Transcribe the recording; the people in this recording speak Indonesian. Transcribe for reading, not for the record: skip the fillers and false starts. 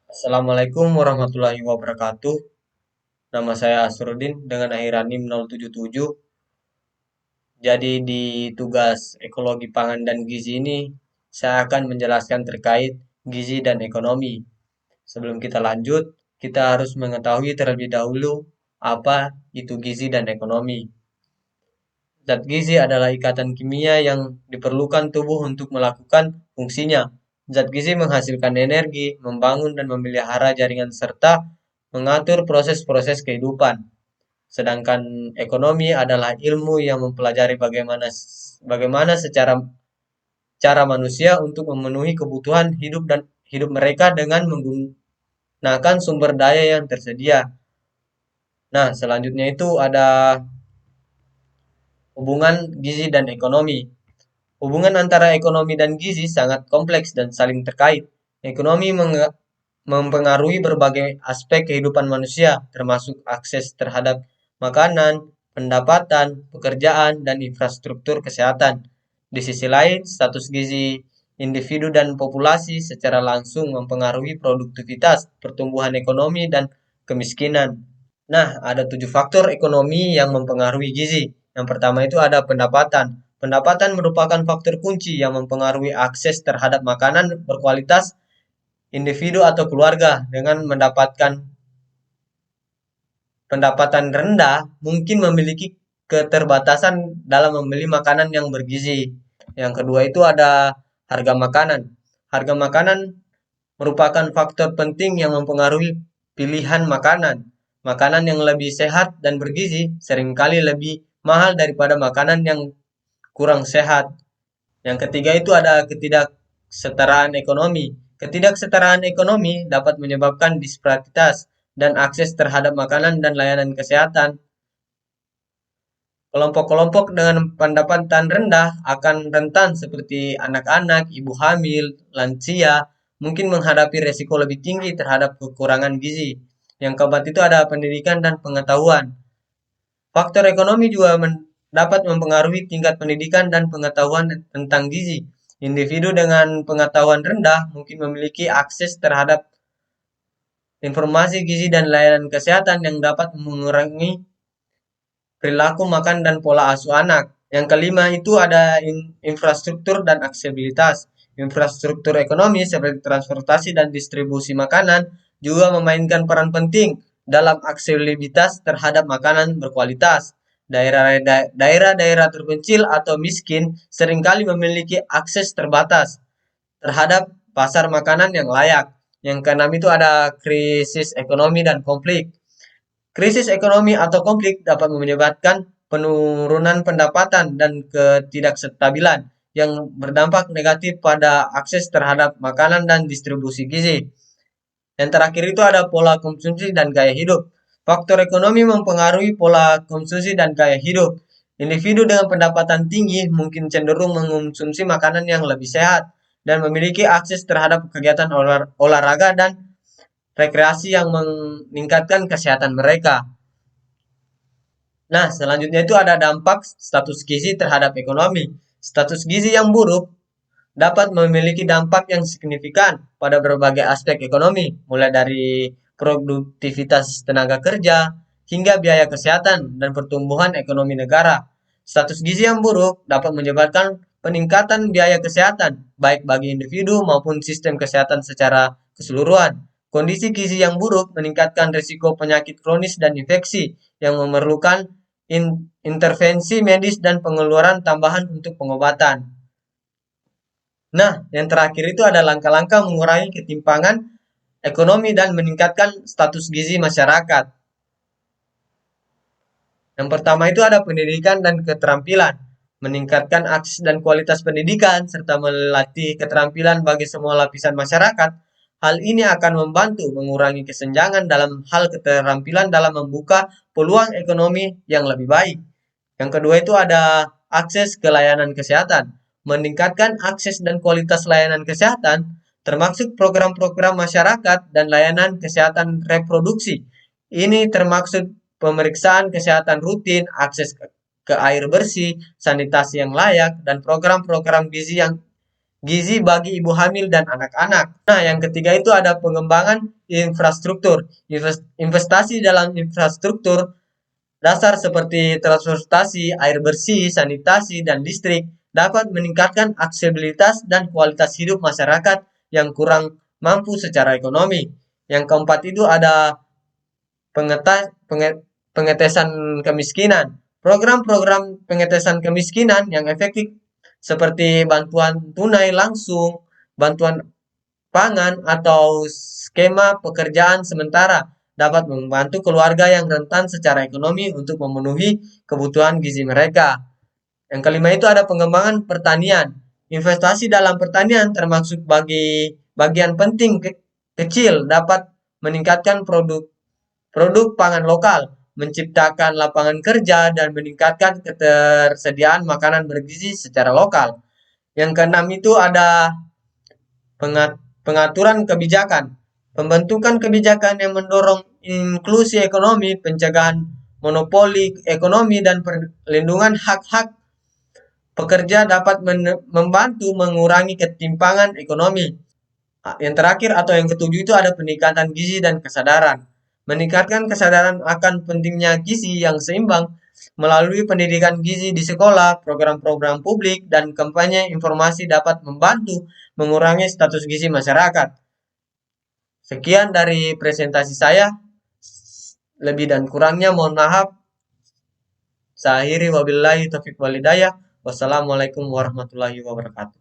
Assalamualaikum warahmatullahi wabarakatuh. Nama saya Asrudin dengan akhiran NIM 077. Jadi di tugas ekologi pangan dan gizi ini, saya akan menjelaskan terkait gizi dan ekonomi. Sebelum kita lanjut, kita harus mengetahui terlebih dahulu apa itu gizi dan ekonomi. Zat gizi adalah ikatan kimia yang diperlukan tubuh untuk melakukan fungsinya. Zat gizi menghasilkan energi, membangun dan memelihara jaringan serta mengatur proses-proses kehidupan. Sedangkan ekonomi adalah ilmu yang mempelajari bagaimana secara cara manusia untuk memenuhi kebutuhan hidup dan hidup mereka dengan menggunakan sumber daya yang tersedia. Nah, selanjutnya itu ada hubungan gizi dan ekonomi. Hubungan antara ekonomi dan gizi sangat kompleks dan saling terkait. Ekonomi mempengaruhi berbagai aspek kehidupan manusia, termasuk akses terhadap makanan, pendapatan, pekerjaan, dan infrastruktur kesehatan. Di sisi lain, status gizi individu dan populasi secara langsung mempengaruhi produktivitas, pertumbuhan ekonomi, dan kemiskinan. Nah, ada 7 faktor ekonomi yang mempengaruhi gizi. Yang pertama itu ada pendapatan. Pendapatan merupakan faktor kunci yang mempengaruhi akses terhadap makanan berkualitas individu atau keluarga dengan mendapatkan pendapatan rendah mungkin memiliki keterbatasan dalam membeli makanan yang bergizi. Yang kedua itu ada harga makanan. Harga makanan merupakan faktor penting yang mempengaruhi pilihan makanan. Makanan yang lebih sehat dan bergizi seringkali lebih mahal daripada makanan yang kurang sehat. Yang ketiga itu ada ketidaksetaraan ekonomi. Ketidaksetaraan ekonomi dapat menyebabkan disparitas dan akses terhadap makanan dan layanan kesehatan. Kelompok-kelompok dengan pendapatan rendah akan rentan seperti anak-anak, ibu hamil, lansia, mungkin menghadapi resiko lebih tinggi terhadap kekurangan gizi. Yang keempat itu ada pendidikan dan pengetahuan. Faktor ekonomi juga dapat mempengaruhi tingkat pendidikan dan pengetahuan tentang gizi. Individu dengan pengetahuan rendah mungkin memiliki akses terhadap informasi gizi dan layanan kesehatan yang dapat mengurangi perilaku makan dan pola asuh anak. Yang kelima itu ada infrastruktur dan aksesibilitas. Infrastruktur ekonomi seperti transportasi dan distribusi makanan juga memainkan peran penting dalam aksesibilitas terhadap makanan berkualitas. Daerah-daerah terpencil atau miskin seringkali memiliki akses terbatas terhadap pasar makanan yang layak. Yang keenam itu ada krisis ekonomi dan konflik. Krisis ekonomi atau konflik dapat menyebabkan penurunan pendapatan dan ketidakstabilan yang berdampak negatif pada akses terhadap makanan dan distribusi gizi. Yang terakhir itu ada pola konsumsi dan gaya hidup. Faktor ekonomi mempengaruhi pola konsumsi dan gaya hidup. Individu dengan pendapatan tinggi mungkin cenderung mengonsumsi makanan yang lebih sehat dan memiliki akses terhadap kegiatan olahraga dan rekreasi yang meningkatkan kesehatan mereka. Nah, selanjutnya itu ada dampak status gizi terhadap ekonomi. Status gizi yang buruk dapat memiliki dampak yang signifikan pada berbagai aspek ekonomi, mulai dari produktivitas tenaga kerja hingga biaya kesehatan dan pertumbuhan ekonomi negara. Status gizi yang buruk dapat menyebabkan peningkatan biaya kesehatan, baik bagi individu maupun sistem kesehatan secara keseluruhan. Kondisi gizi yang buruk meningkatkan risiko penyakit kronis dan infeksi yang memerlukan intervensi medis dan pengeluaran tambahan untuk pengobatan. Nah, yang terakhir itu ada langkah-langkah mengurangi ketimpangan ekonomi dan meningkatkan status gizi masyarakat. Yang pertama itu ada pendidikan dan keterampilan, meningkatkan akses dan kualitas pendidikan, serta melatih keterampilan bagi semua lapisan masyarakat. Hal ini akan membantu mengurangi kesenjangan dalam hal keterampilan dalam membuka peluang ekonomi yang lebih baik. Yang kedua itu ada akses ke layanan kesehatan, meningkatkan akses dan kualitas layanan kesehatan, termasuk program-program masyarakat dan layanan kesehatan reproduksi. Ini termaksud pemeriksaan kesehatan rutin, akses ke air bersih, sanitasi yang layak, dan program-program gizi yang gizi bagi ibu hamil dan anak-anak. Nah, yang ketiga itu ada pengembangan infrastruktur. Investasi dalam infrastruktur dasar seperti transportasi, air bersih, sanitasi, dan listrik dapat meningkatkan aksesibilitas dan kualitas hidup masyarakat yang kurang mampu secara ekonomi. Yang keempat itu ada pengetesan kemiskinan. Program-program pengetesan kemiskinan yang efektif seperti bantuan tunai langsung, bantuan pangan, atau skema pekerjaan sementara dapat membantu keluarga yang rentan secara ekonomi untuk memenuhi kebutuhan gizi mereka. Yang kelima itu ada pengembangan pertanian. Investasi dalam pertanian termasuk bagi bagian penting kecil dapat meningkatkan produk pangan lokal, menciptakan lapangan kerja, dan meningkatkan ketersediaan makanan bergizi secara lokal. Yang keenam itu ada pengaturan kebijakan. Pembentukan kebijakan yang mendorong inklusi ekonomi, pencegahan monopoli ekonomi, dan perlindungan hak-hak pekerja dapat membantu mengurangi ketimpangan ekonomi. Yang terakhir atau yang ketujuh itu ada peningkatan gizi dan kesadaran. Meningkatkan kesadaran akan pentingnya gizi yang seimbang melalui pendidikan gizi di sekolah, program-program publik, dan kampanye informasi dapat membantu mengurangi status gizi masyarakat. Sekian dari presentasi saya. Lebih dan kurangnya mohon maaf. Saya akhiri wabillahi taufiq walhidayah. Wassalamualaikum warahmatullahi wabarakatuh.